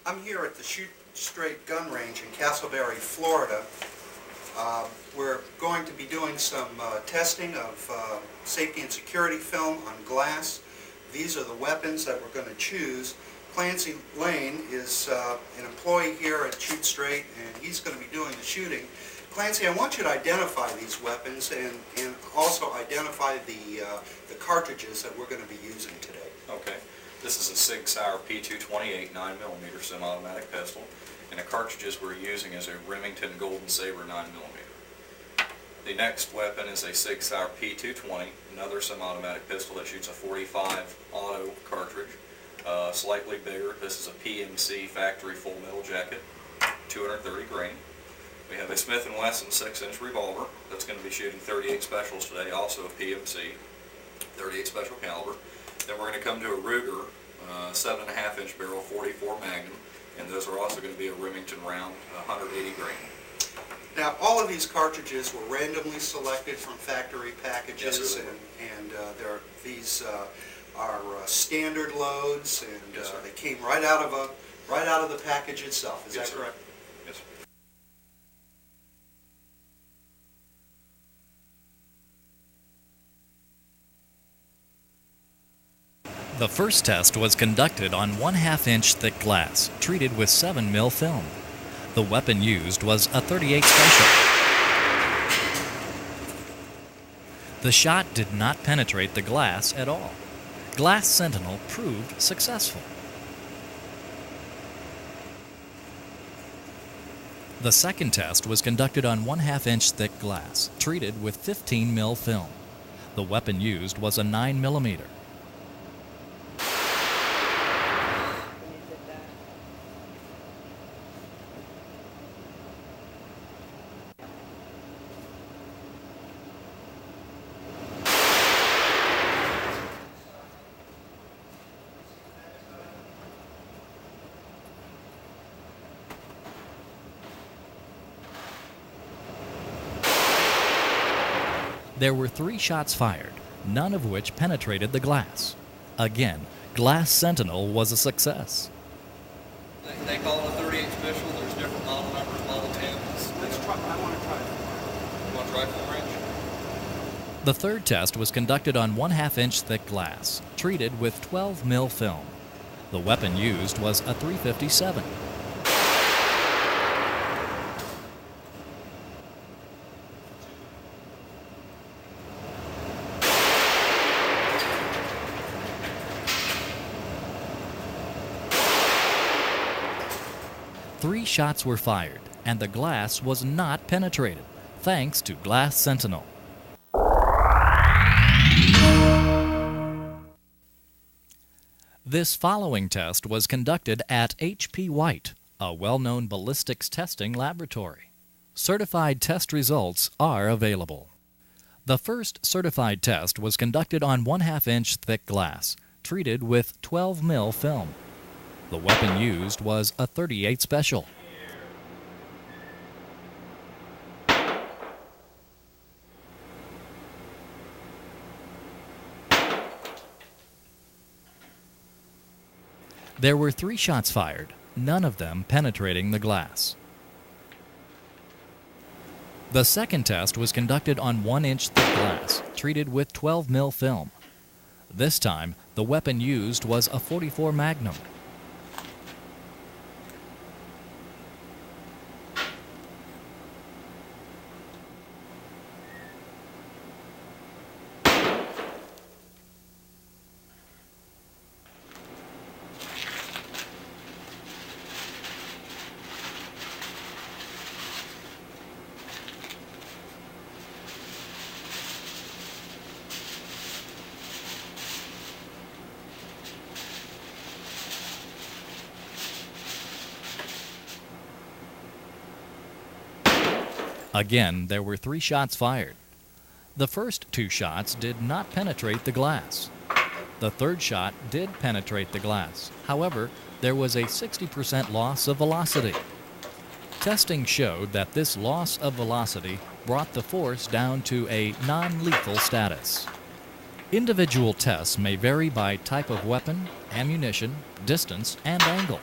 I'm here at the Shoot Straight gun range in Castleberry, Florida. We're going to be doing some testing of safety and security film on glass. These are the weapons that we're going to choose. Clancy Lane is an employee here at Shoot Straight, and he's going to be doing the shooting. Clancy, I want you to identify these weapons and also identify the cartridges that we're going to be using today. Okay. This is a Sig Sauer P228 9mm semi-automatic pistol, and the cartridges we're using is a Remington Golden Saber 9mm. The next weapon is a Sig Sauer P220, another semi-automatic pistol that shoots a 45 auto cartridge, slightly bigger. This is a PMC factory full metal jacket, 230 grain. We have a Smith & Wesson 6-inch revolver that's going to be shooting 38 specials today, also a PMC, 38 special caliber. Then we're going to come to a Ruger 7.5-inch barrel 44 Magnum, and those are also going to be a Remington round 180 grain. Now, all of these cartridges were randomly selected from factory packages, Yes, sir. and these are standard loads, and Yes, sir. they came right out of the package itself. Is Yes, that sir. correct? Yes, sir. The first test was conducted on 1/2-inch thick glass, treated with 7mm film. The weapon used was a .38 Special. The shot did not penetrate the glass at all. Glass Sentinel proved successful. The second test was conducted on 1/2-inch thick glass, treated with 15mm film. The weapon used was a 9mm. There were 3 shots fired, none of which penetrated the glass. Again, Glass Sentinel was a success. They call it a 38 special. There's different model numbers, model 10s. I want to try it. You want to try full range? The third test was conducted on 1/2-inch thick glass, treated with 12mm film. The weapon used was a .357. Three shots were fired, and the glass was not penetrated, thanks to Glass Sentinel. This following test was conducted at H.P. White, a well-known ballistics testing laboratory. Certified test results are available. The first certified test was conducted on 1/2-inch thick glass, treated with 12mm film. The weapon used was a .38 Special. There were 3 shots fired, none of them penetrating the glass. The second test was conducted on 1-inch thick glass, treated with 12mm film. This time, the weapon used was a .44 Magnum. Again, there were 3 shots fired. The first 2 shots did not penetrate the glass. The third shot did penetrate the glass. However, there was a 60% loss of velocity. Testing showed that this loss of velocity brought the force down to a non-lethal status. Individual tests may vary by type of weapon, ammunition, distance, and angle.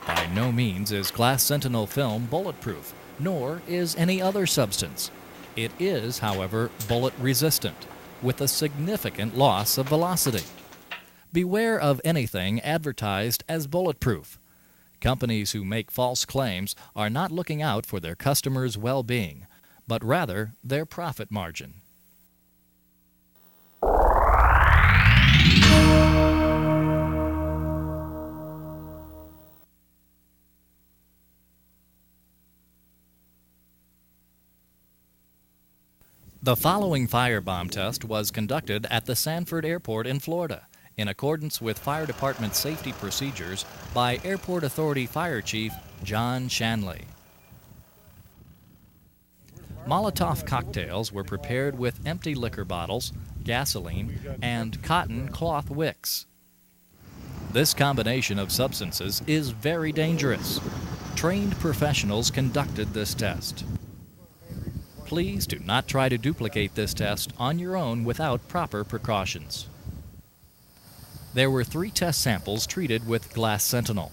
By no means is Glass Sentinel film bulletproof, nor is any other substance. It is, however, bullet resistant, with a significant loss of velocity. Beware of anything advertised as bulletproof. Companies who make false claims are not looking out for their customers' well-being, but rather their profit margin. The following firebomb test was conducted at the Sanford Airport in Florida, in accordance with Fire Department safety procedures by Airport Authority Fire Chief John Shanley. Molotov cocktails were prepared with empty liquor bottles, gasoline, and cotton cloth wicks. This combination of substances is very dangerous. Trained professionals conducted this test. Please do not try to duplicate this test on your own without proper precautions. There were 3 test samples treated with Glass Sentinel.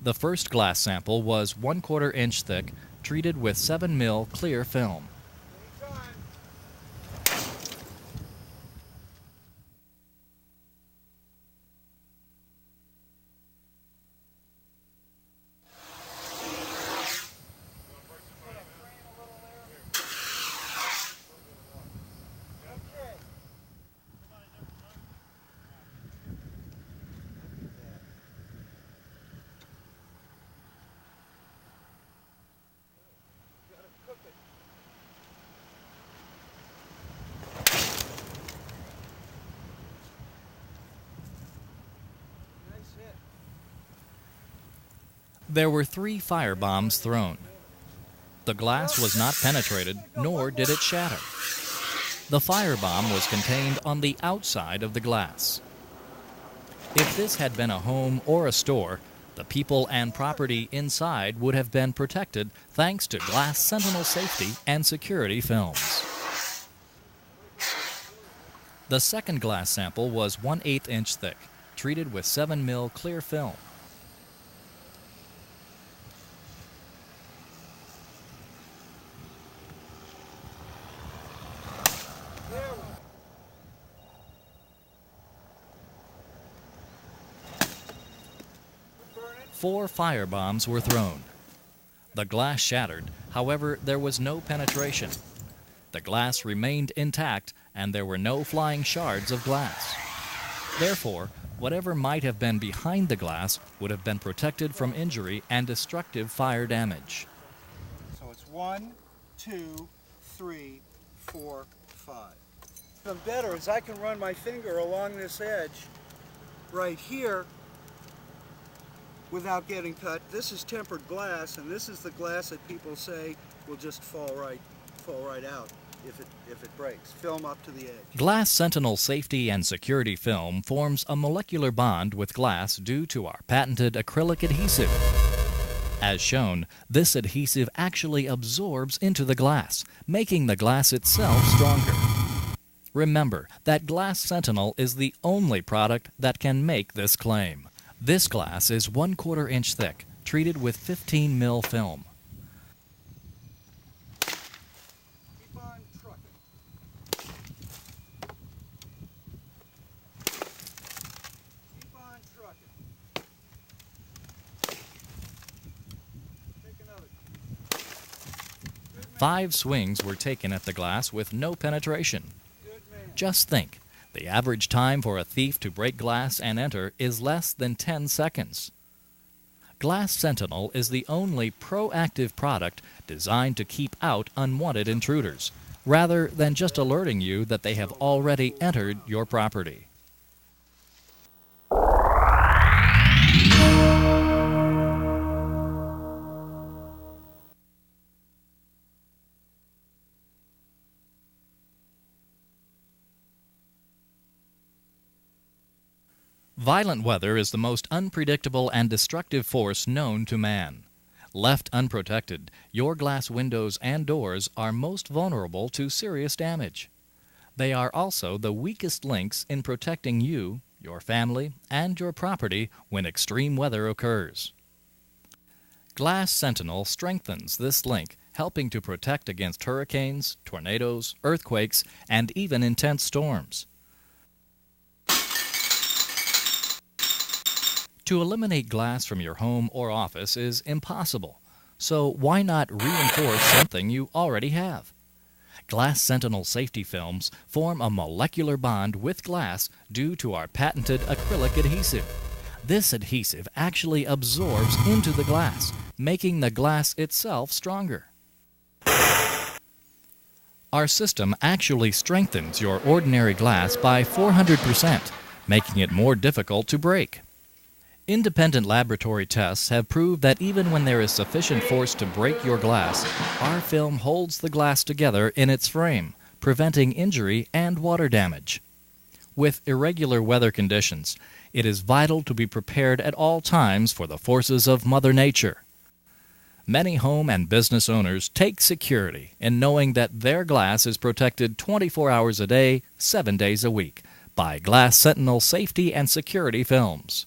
The first glass sample was 1/4 inch thick, treated with 7 mil clear film. There were 3 firebombs thrown. The glass was not penetrated, nor did it shatter. The firebomb was contained on the outside of the glass. If this had been a home or a store, the people and property inside would have been protected thanks to Glass Sentinel safety and security films. The second glass sample was 1/8 inch thick, treated with 7 mil clear film. Four firebombs were thrown. The glass shattered, however, there was no penetration. The glass remained intact, and there were no flying shards of glass. Therefore, whatever might have been behind the glass would have been protected from injury and destructive fire damage. So it's 1, 2, 3, 4, 5. What's better is I can run my finger along this edge right here without getting cut. This is tempered glass, and this is the glass that people say will just fall right out if it breaks. Film up to the edge. Glass Sentinel safety and security film forms a molecular bond with glass due to our patented acrylic adhesive. As shown, this adhesive actually absorbs into the glass, making the glass itself stronger. Remember that Glass Sentinel is the only product that can make this claim. This glass is 1/4 inch thick, treated with 15 mil film. Keep on trucking. Keep on trucking. Take another. 5 swings were taken at the glass with no penetration. Good man. Just think, the average time for a thief to break glass and enter is less than 10 seconds. Glass Sentinel is the only proactive product designed to keep out unwanted intruders, rather than just alerting you that they have already entered your property. Violent weather is the most unpredictable and destructive force known to man. Left unprotected, your glass windows and doors are most vulnerable to serious damage. They are also the weakest links in protecting you, your family, and your property when extreme weather occurs. Glass Sentinel strengthens this link, helping to protect against hurricanes, tornadoes, earthquakes, and even intense storms. To eliminate glass from your home or office is impossible, so why not reinforce something you already have? Glass Sentinel safety films form a molecular bond with glass due to our patented acrylic adhesive. This adhesive actually absorbs into the glass, making the glass itself stronger. Our system actually strengthens your ordinary glass by 400%, making it more difficult to break. Independent laboratory tests have proved that even when there is sufficient force to break your glass, our film holds the glass together in its frame, preventing injury and water damage. With irregular weather conditions, it is vital to be prepared at all times for the forces of Mother Nature. Many home and business owners take security in knowing that their glass is protected 24 hours a day, 7 days a week by Glass Sentinel safety and security films.